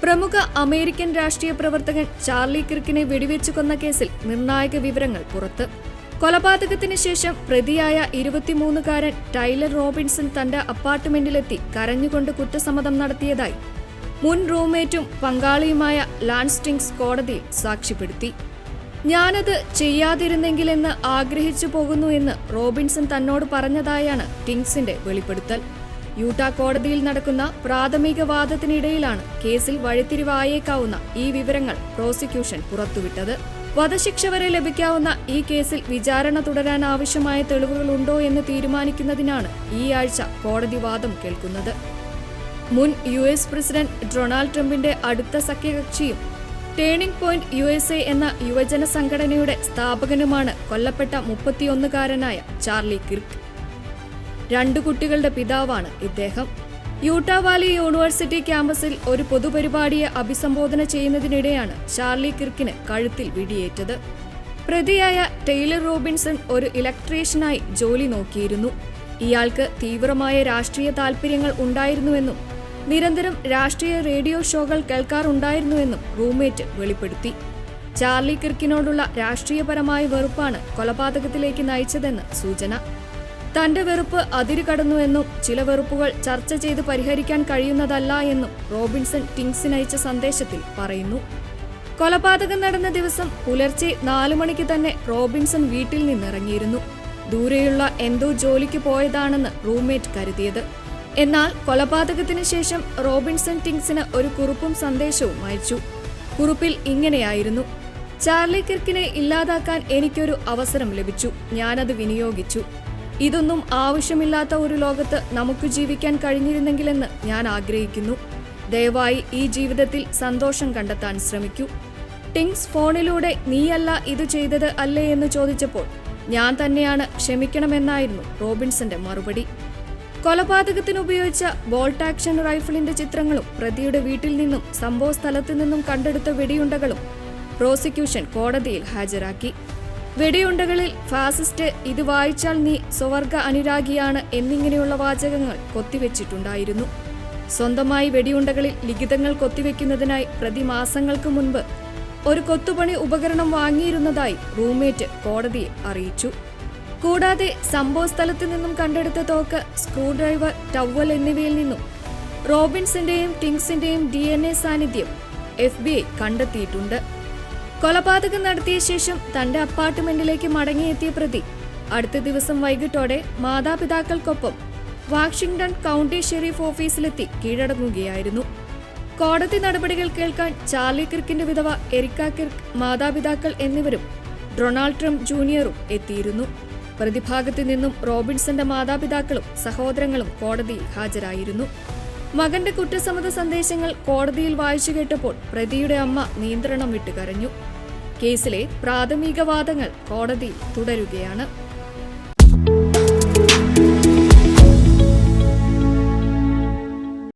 പ്രമുഖ അമേരിക്കൻ രാഷ്ട്രീയ പ്രവർത്തകൻ ചാർലി കിർക്കിനെ വെടിവെച്ചു കൊന്ന കേസിൽ നിർണായക വിവരങ്ങൾ പുറത്ത്. കൊലപാതകത്തിന് ശേഷം പ്രതിയായ 23-കാരൻ ടൈലർ റോബിൻസൺ തന്റെ അപ്പാർട്ട്മെന്റിലെത്തി കരഞ്ഞുകൊണ്ട് കുറ്റസമ്മതം നടത്തിയതായി മുൻ റൂംമേറ്റും പങ്കാളിയുമായ ലാൻസ് ടിങ്സ് കോടതിയിൽ സാക്ഷ്യപ്പെടുത്തി. ഞാനത് ചെയ്യാതിരുന്നെങ്കിലെന്ന് ആഗ്രഹിച്ചു പോകുന്നു എന്ന് റോബിൻസൺ തന്നോട് പറഞ്ഞതായാണ് ടിങ്സിന്റെ വെളിപ്പെടുത്തൽ. യൂട്ടാ കോടതിയിൽ നടക്കുന്ന പ്രാഥമിക വാദത്തിനിടയിലാണ് കേസിൽ വഴിത്തിരിവായേക്കാവുന്ന ഈ വിവരങ്ങൾ പ്രോസിക്യൂഷൻ പുറത്തുവിട്ടത്. വധശിക്ഷ വരെ ലഭിക്കാവുന്ന ഈ കേസിൽ വിചാരണ തുടരാൻ ആവശ്യമായ തെളിവുകളുണ്ടോ എന്ന് തീരുമാനിക്കുന്നതിനാണ് ഈ ആഴ്ച കോടതി വാദം കേൾക്കുന്നത്. മുൻ US പ്രസിഡന്റ് ഡൊണാൾഡ് ട്രംപിന്റെ അടുത്ത സഖ്യകക്ഷിയും ടേണിംഗ് പോയിന്റ് USA എന്ന യുവജന സംഘടനയുടെ സ്ഥാപകനുമാണ് കൊല്ലപ്പെട്ട 31-കാരനായ ചാർലി കിർക്ക്. 2 കുട്ടികളുടെ പിതാവാണ് ഇദ്ദേഹം. യൂട്ടാ വാലി യൂണിവേഴ്സിറ്റി ക്യാമ്പസിൽ ഒരു പൊതുപരിപാടിയെ അഭിസംബോധന ചെയ്യുന്നതിനിടെയാണ് ചാർലി കിർക്കിന് കഴുത്തിൽ വെടിയേറ്റത്. പ്രതിയായ ടൈലർ റോബിൻസൺ ഒരു ഇലക്ട്രീഷ്യനായി ജോലി നോക്കിയിരുന്നു. ഇയാൾക്ക് തീവ്രമായ രാഷ്ട്രീയ താൽപര്യങ്ങൾ ഉണ്ടായിരുന്നുവെന്നും നിരന്തരം രാഷ്ട്രീയ റേഡിയോ ഷോകൾ കേൾക്കാറുണ്ടായിരുന്നുവെന്നും റൂംമേറ്റ് വെളിപ്പെടുത്തി. ചാർലി കിർക്കിനോടുള്ള രാഷ്ട്രീയപരമായ വെറുപ്പാണ് കൊലപാതകത്തിലേക്ക് നയിച്ചതെന്ന് സൂചന. തന്റെ വെറുപ്പ് അതിരുകടന്നുവെന്നും ചില വെറുപ്പുകൾ ചർച്ച ചെയ്ത് പരിഹരിക്കാൻ കഴിയുന്നതല്ല എന്നും റോബിൻസൺ ടിങ്സിനയച്ച സന്ദേശത്തിൽ പറയുന്നു. കൊലപാതകം നടന്ന ദിവസം പുലർച്ചെ 4 മണിക്ക് തന്നെ റോബിൻസൺ വീട്ടിൽ നിന്നിറങ്ങിയിരുന്നു. ദൂരെയുള്ള എന്തോ ജോലിക്ക് പോയതാണെന്ന് റൂംമേറ്റ് കരുതിയത്. എന്നാൽ കൊലപാതകത്തിന് ശേഷം റോബിൻസൺ ടിങ്സിന് ഒരു കുറിപ്പും സന്ദേശവും അയച്ചു. കുറിപ്പിൽ ഇങ്ങനെയായിരുന്നു: ചാർലി കിർക്കിനെ ഇല്ലാതാക്കാൻ എനിക്കൊരു അവസരം ലഭിച്ചു, ഞാനത് വിനിയോഗിച്ചു. ഇതൊന്നും ആവശ്യമില്ലാത്ത ഒരു ലോകത്ത് നമുക്ക് ജീവിക്കാൻ കഴിഞ്ഞിരുന്നെങ്കിലെന്ന് ഞാൻ ആഗ്രഹിക്കുന്നു. ദയവായി ഈ ജീവിതത്തിൽ സന്തോഷം കണ്ടെത്താൻ ശ്രമിക്കൂ. ടിങ്സ് ഫോണിലൂടെ നീയല്ല ഇത് ചെയ്തത് അല്ലേ എന്ന് ചോദിച്ചപ്പോൾ ഞാൻ തന്നെയാണ്, ക്ഷമിക്കണമെന്നായിരുന്നു റോബിൻസന്റെ മറുപടി. കൊലപാതകത്തിനുപയോഗിച്ച ബോൾട്ട് ആക്ഷൻ റൈഫിളിന്റെ ചിത്രങ്ങളും പ്രതിയുടെ വീട്ടിൽ നിന്നും സംഭവ സ്ഥലത്തു നിന്നും കണ്ടെടുത്ത വെടിയുണ്ടകളും പ്രോസിക്യൂഷൻ കോടതിയിൽ ഹാജരാക്കി. വെടിയുണ്ടകളിൽ ഫാസിസ്റ്റ്, ഇത് വായിച്ചാൽ നീ സ്വവർഗ അനുരാഗിയാണ് എന്നിങ്ങനെയുള്ള വാചകങ്ങൾ കൊത്തിവെച്ചിട്ടുണ്ടായിരുന്നു. സ്വന്തമായി വെടിയുണ്ടകളിൽ ലിഖിതങ്ങൾ കൊത്തിവെക്കുന്നതിനായി പ്രതി മാസങ്ങൾക്ക് മുൻപ് ഒരു കൊത്തുപണി ഉപകരണം വാങ്ങിയിരുന്നതായി റൂംമേറ്റ് കോടതിയെ അറിയിച്ചു. കൂടാതെ സംഭവ സ്ഥലത്തു നിന്നും കണ്ടെടുത്ത തോക്ക്, സ്ക്രൂ ഡ്രൈവർ, ടവൽ എന്നിവയിൽ നിന്നും റോബിൻസന്റെയും ടിങ്സിന്റെയും DNA സാന്നിധ്യം FBI കണ്ടെത്തിയിട്ടുണ്ട്. കൊലപാതകം നടത്തിയ ശേഷം തന്റെ അപ്പാർട്ട്മെന്റിലേക്ക് മടങ്ങിയെത്തിയ പ്രതി അടുത്ത ദിവസം വൈകിട്ടോടെ മാതാപിതാക്കൾക്കൊപ്പം വാഷിംഗ്ടൺ കൗണ്ടി ഷെരീഫ് ഓഫീസിലെത്തി കീഴടങ്ങുകയായിരുന്നു. കോടതി നടപടികൾ കേൾക്കാൻ ചാർലി കിർക്കിന്റെ വിധവ എരിക്ക കിർക്ക്, മാതാപിതാക്കൾ എന്നിവരും ഡൊണാൾഡ് ട്രംപ് ജൂനിയറും എത്തിയിരുന്നു. പ്രതിഭാഗത്തു നിന്നും റോബിൻസന്റെ മാതാപിതാക്കളും സഹോദരങ്ങളും കോടതിയിൽ ഹാജരായിരുന്നു. മകന്റെ കുറ്റസമ്മത സന്ദേശങ്ങൾ കോടതിയിൽ വായിച്ചു കേട്ടപ്പോൾ പ്രതിയുടെ അമ്മ നിയന്ത്രണം വിട്ടു കരഞ്ഞു. കേസിലെ പ്രാഥമിക വാദങ്ങൾ കോടതിയിൽ തുടരുകയാണ്.